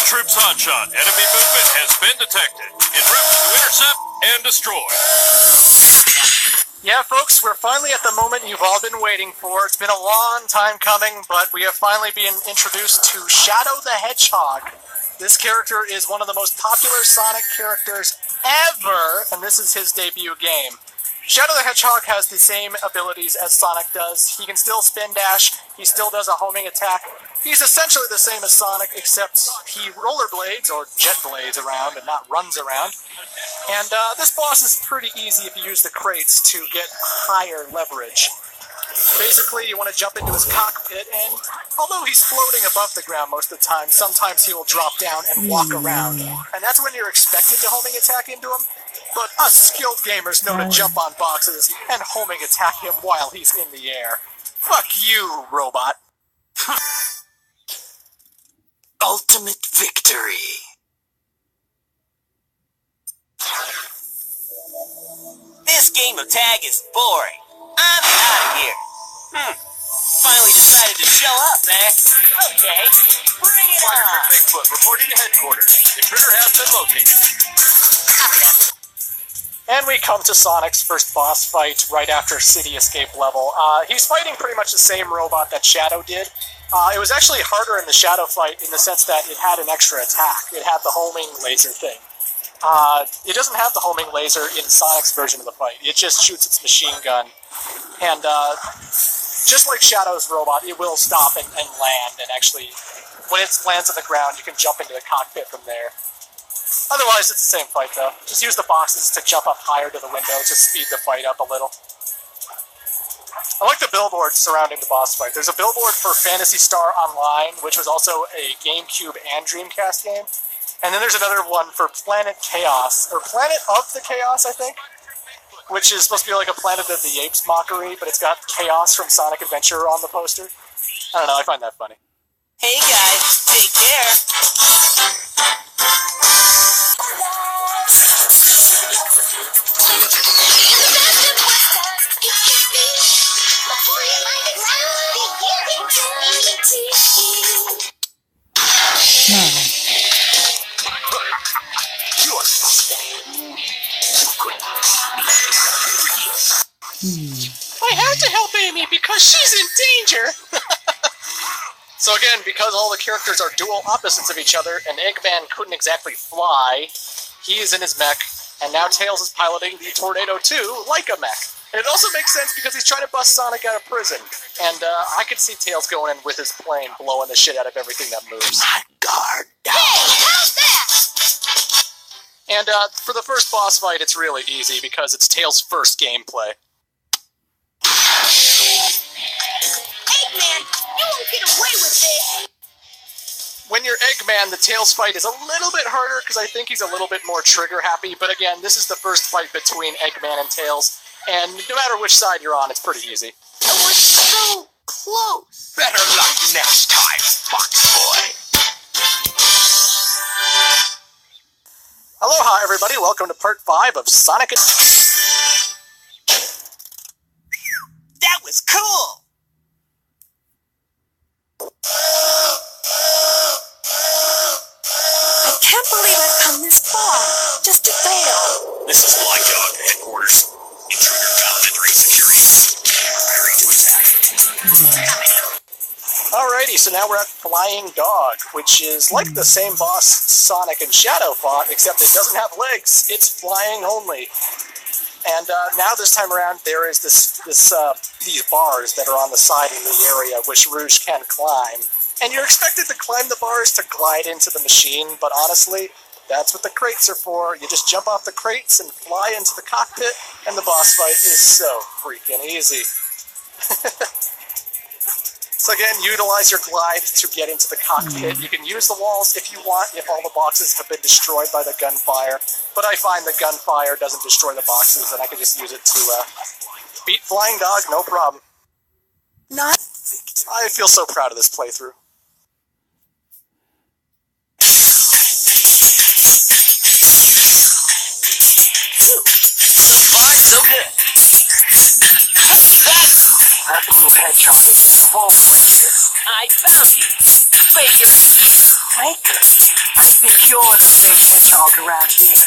Troops Hotshot, enemy movement has been detected. En route to intercept and destroy. Yeah, folks, we're finally at the moment you've all been waiting for. It's been a long time coming, but we have finally been introduced to Shadow the Hedgehog. This character is one of the most popular Sonic characters ever, and this is his debut game. Shadow the Hedgehog has the same abilities as Sonic does. He can still spin dash, he still does a homing attack. He's essentially the same as Sonic, except he rollerblades, or jet blades around, and not runs around. And this boss is pretty easy if you use the crates to get higher leverage. Basically, you want to jump into his cockpit, and although he's floating above the ground most of the time, sometimes he will drop down and walk around. And that's when you're expected to homing attack into him. But us skilled gamers know to jump on boxes and homing attack him while he's in the air. Fuck you, robot. Ultimate victory. This game of tag is boring. I'm out of here. Finally decided to show up, eh? Okay, bring it on. Bigfoot reporting to headquarters. Intruder has been located. Copy that. And we come to Sonic's first boss fight right after City Escape level. He's fighting pretty much the same robot that Shadow did. It was actually harder in the Shadow fight in the sense that it had an extra attack. It had the homing laser thing. It doesn't have the homing laser in Sonic's version of the fight. It just shoots its machine gun. And just like Shadow's robot, it will stop and land. And actually, when it lands on the ground, you can jump into the cockpit from there. Otherwise, it's the same fight, though. Just use the boxes to jump up higher to the window to speed the fight up a little. I like the billboards surrounding the boss fight. There's a billboard for Phantasy Star Online, which was also a GameCube and Dreamcast game. And then there's another one for Planet Chaos, or Planet of the Chaos, I think, which is supposed to be like a Planet of the Apes mockery, but it's got Chaos from Sonic Adventure on the poster. I don't know, I find that funny. Hey guys, take care. I have to help Amy because she's in danger! So again, because all the characters are dual opposites of each other, and Eggman couldn't exactly fly, he is in his mech, and now Tails is piloting the Tornado 2 like a mech. And it also makes sense because he's trying to bust Sonic out of prison. And I could see Tails going in with his plane, blowing the shit out of everything that moves. My guard down. Hey, how's that? And for the first boss fight, it's really easy because it's Tails' first gameplay. Eggman, you won't get away with this. When you're Eggman, the Tails fight is a little bit harder because I think he's a little bit more trigger-happy. But again, this is the first fight between Eggman and Tails. And no matter which side you're on, it's pretty easy. It was so close. Better luck next time, Fox Boy. Aloha, everybody. Welcome to Part 5 of Sonic... That was cool. I can't believe I've come this far, just to fail. This is Flying Dog headquarters. Intruder found entering security. Preparing to attack. Alrighty, so now we're at Flying Dog, which is like the same boss Sonic and Shadow fought, except it doesn't have legs. It's flying only. And now this time around, there is these bars that are on the side of the area, which Rouge can climb. And you're expected to climb the bars to glide into the machine, but honestly, that's what the crates are for. You just jump off the crates and fly into the cockpit, and the boss fight is so freaking easy. So again, utilize your glide to get into the cockpit. You can use the walls if you want, if all the boxes have been destroyed by the gunfire. But I find the gunfire doesn't destroy the boxes, and I can just use it to beat Flying Dog, no problem. Not I feel so proud of this playthrough. So far, so good. Got it. That little hedgehog is full pressure. I found you. Faker. I think you're the fake hedgehog around here.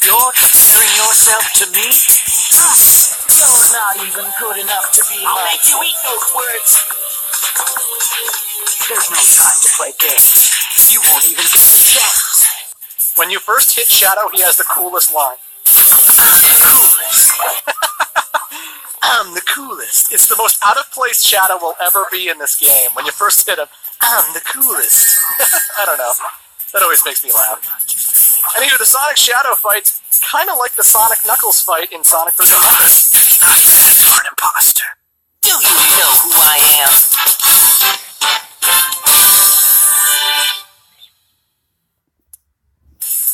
You're comparing yourself to me? You're not even good enough to be I'll my... make you eat those words. There's no time to play games. You won't even get a chance. When you first hit Shadow, he has the coolest line. I'm the coolest. It's the most out-of-place Shadow will ever be in this game. When you first hit him, I'm the coolest. I don't know. That always makes me laugh. Anywho, the Sonic Shadow fight's kind of like the Sonic Knuckles fight in Sonic 3 and Knuckles. It's not bad for an imposter. Do you know who I am?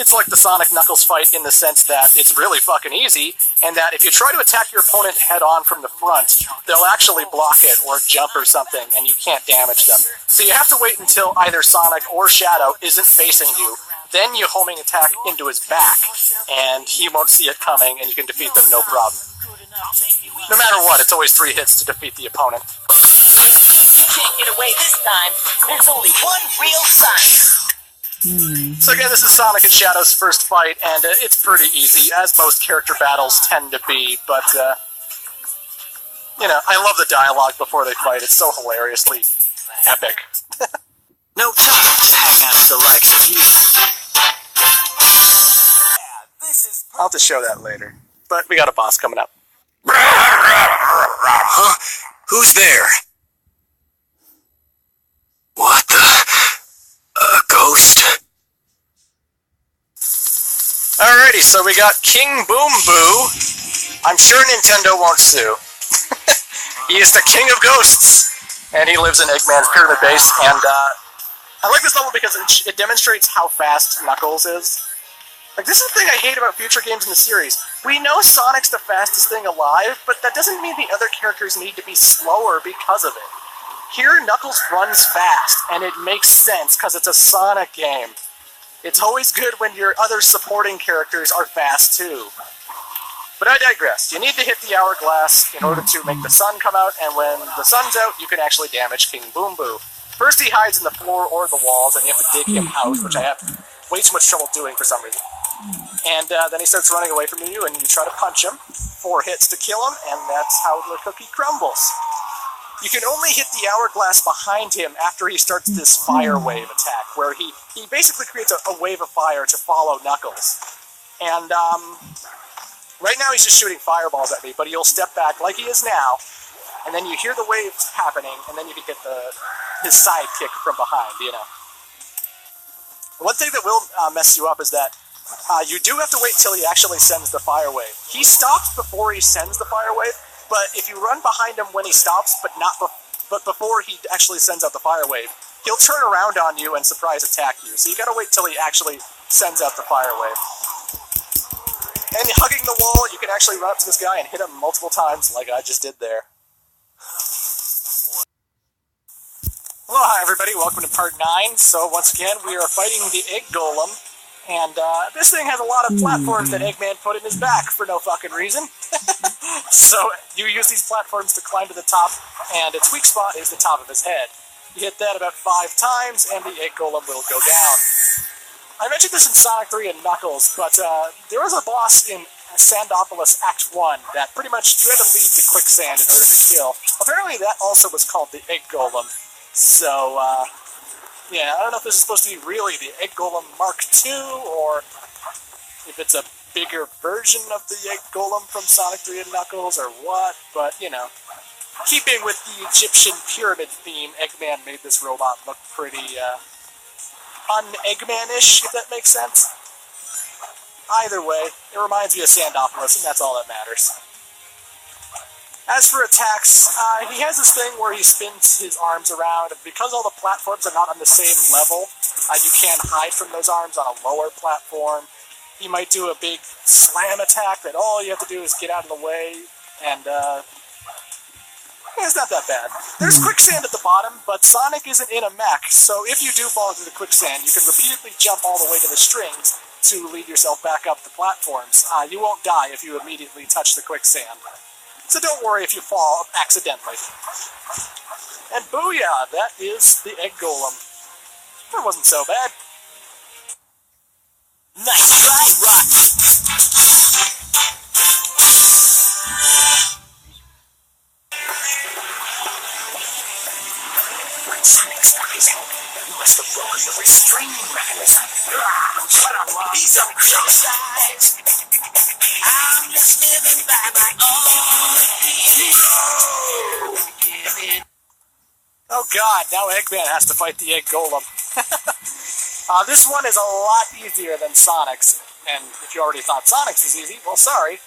It's like the Sonic Knuckles fight in the sense that it's really fucking easy, and that if you try to attack your opponent head-on from the front, they'll actually block it or jump or something, and you can't damage them. So you have to wait until either Sonic or Shadow isn't facing you, then you homing attack into his back, and he won't see it coming, and you can defeat them no problem. No matter what, it's always 3 hits to defeat the opponent. You can't get away this time. There's only one real Sonic. So again, this is Sonic and Shadow's first fight, and it's pretty easy, as most character battles tend to be, but, you know, I love the dialogue before they fight. It's so hilariously epic. No time to hang out with the likes of you. I'll have to show that later. But we got a boss coming up. Huh? Who's there? What the... A ghost? Alrighty, so we got King Boom Boo. I'm sure Nintendo won't sue. He is the king of ghosts, and he lives in Eggman's Pyramid Base, and I like this level because it demonstrates how fast Knuckles is. Like, this is the thing I hate about future games in the series. We know Sonic's the fastest thing alive, but that doesn't mean the other characters need to be slower because of it. Here, Knuckles runs fast, and it makes sense because it's a Sonic game. It's always good when your other supporting characters are fast too. But I digress. You need to hit the hourglass in order to make the sun come out, and when the sun's out, you can actually damage King Boom Boo. First he hides in the floor or the walls, and you have to dig him out, which I have way too much trouble doing for some reason. And then he starts running away from you, and you try to punch him. 4 hits to kill him, and that's how the cookie crumbles. You can only hit the hourglass behind him after he starts this fire wave attack, where he basically creates a wave of fire to follow Knuckles. And right now he's just shooting fireballs at me, but he'll step back like he is now, and then you hear the waves happening, and then you can get his sidekick from behind, you know. One thing that will mess you up is that you do have to wait till he actually sends the fire wave. He stops before he sends the fire wave, but if you run behind him when he stops, but before he actually sends out the fire wave, he'll turn around on you and surprise attack you. So you gotta wait till he actually sends out the fire wave. And hugging the wall, you can actually run up to this guy and hit him multiple times like I just did there. Hello, hi everybody, welcome to part 9. So once again, we are fighting the Egg Golem. And this thing has a lot of platforms that Eggman put in his back for no fucking reason. So you use these platforms to climb to the top, and its weak spot is the top of his head. You hit that about 5 times, and the Egg Golem will go down. I mentioned this in Sonic 3 and Knuckles, but there was a boss in Sandopolis Act 1 that pretty much you had to lead to quicksand in order to kill. Apparently that also was called the Egg Golem. So, yeah, I don't know if this is supposed to be really the Egg Golem Mark II, or if it's a bigger version of the Egg Golem from Sonic 3 and Knuckles, or what, but, you know. Keeping with the Egyptian pyramid theme, Eggman made this robot look pretty, un-Eggman-ish, if that makes sense. Either way, it reminds me of Sandopolis, and that's all that matters. As for attacks, he has this thing where he spins his arms around, and because all the platforms are not on the same level, you can't hide from those arms on a lower platform. He might do a big slam attack that all you have to do is get out of the way, and it's not that bad. There's quicksand at the bottom, but Sonic isn't in a mech, so if you do fall into the quicksand, you can repeatedly jump all the way to the strings to lead yourself back up the platforms. You won't die if you immediately touch the quicksand. So don't worry if you fall accidentally. And booyah, that is the egg golem. That wasn't so bad. Nice try, Rocky. Sonic's not his help. You must have broken the restraining mechanism. What a loss. He's up sides. I'm just living by my own. Oh god, now Eggman has to fight the egg golem. This one is a lot easier than Sonic's, and if you already thought Sonic's was easy, well sorry.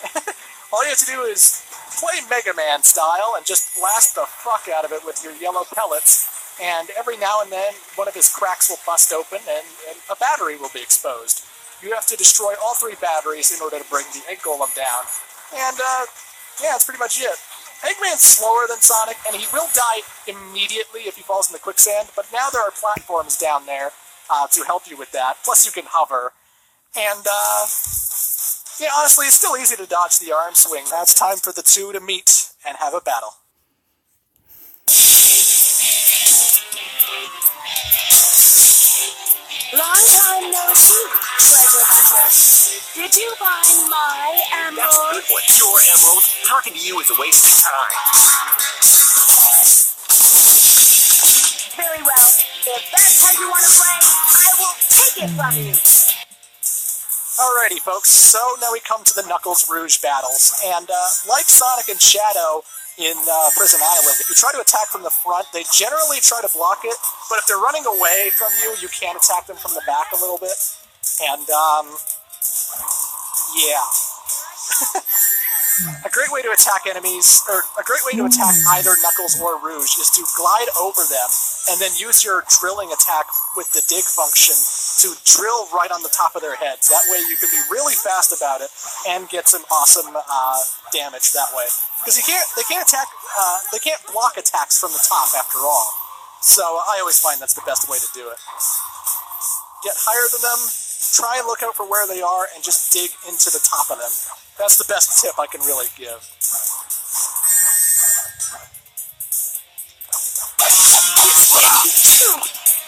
All you have to do is play Mega Man style and just blast the fuck out of it with your yellow pellets, and every now and then one of his cracks will bust open and a battery will be exposed. You have to destroy all 3 batteries in order to bring the egg golem down. And, yeah, that's pretty much it. Eggman's slower than Sonic, and he will die immediately if he falls in the quicksand, but now there are platforms down there to help you with that. Plus you can hover. And, yeah, honestly, it's still easy to dodge the arm swing. Now it's time for the 2 to meet and have a battle. Long time no see, treasure hunter. Did you find my emerald? That's a good one. Your emerald. Talking to you is a waste of time. Very well. If that's how you want to play, I will take it from you. Alrighty, folks, so now we come to the Knuckles Rouge battles, and like Sonic and Shadow in Prison Island, if you try to attack from the front, they generally try to block it, but if they're running away from you, you can attack them from the back a little bit, and, yeah. A great way to attack enemies, or a great way to attack either Knuckles or Rouge is to glide over them, and then use your drilling attack with the dig function to drill right on the top of their heads. That way you can be really fast about it and get some awesome damage that way. Because they can't block attacks from the top after all. So I always find that's the best way to do it. Get higher than them, try and look out for where they are, and just dig into the top of them. That's the best tip I can really give.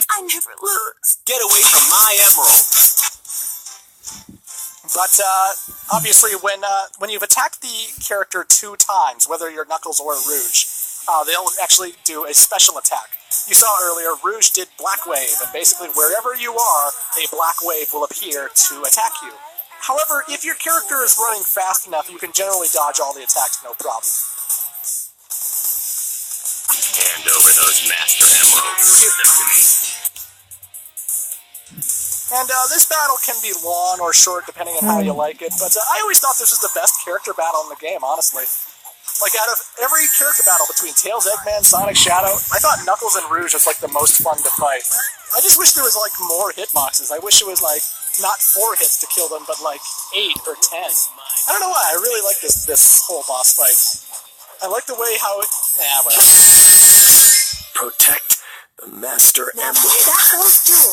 I never lose. Get away from my emerald. But obviously, when you've attacked the character 2 times, whether you're Knuckles or Rouge, they'll actually do a special attack. You saw earlier, Rouge did Black Wave, and basically wherever you are, a Black Wave will appear to attack you. However, if your character is running fast enough, you can generally dodge all the attacks no problem. Hand over those master emeralds. Give them to me. And this battle can be long or short depending on how you like it, but I always thought this was the best character battle in the game, honestly. Like, out of every character battle between Tails, Eggman, Sonic, Shadow, I thought Knuckles and Rouge was, like, the most fun to fight. I just wish there was, like, more hitboxes. I wish it was, like, not 4 hits to kill them, but, like, 8 or 10. I don't know why, I really like this whole boss fight. I like the way how it... well. Protect the Master Now Emerald. that goes too.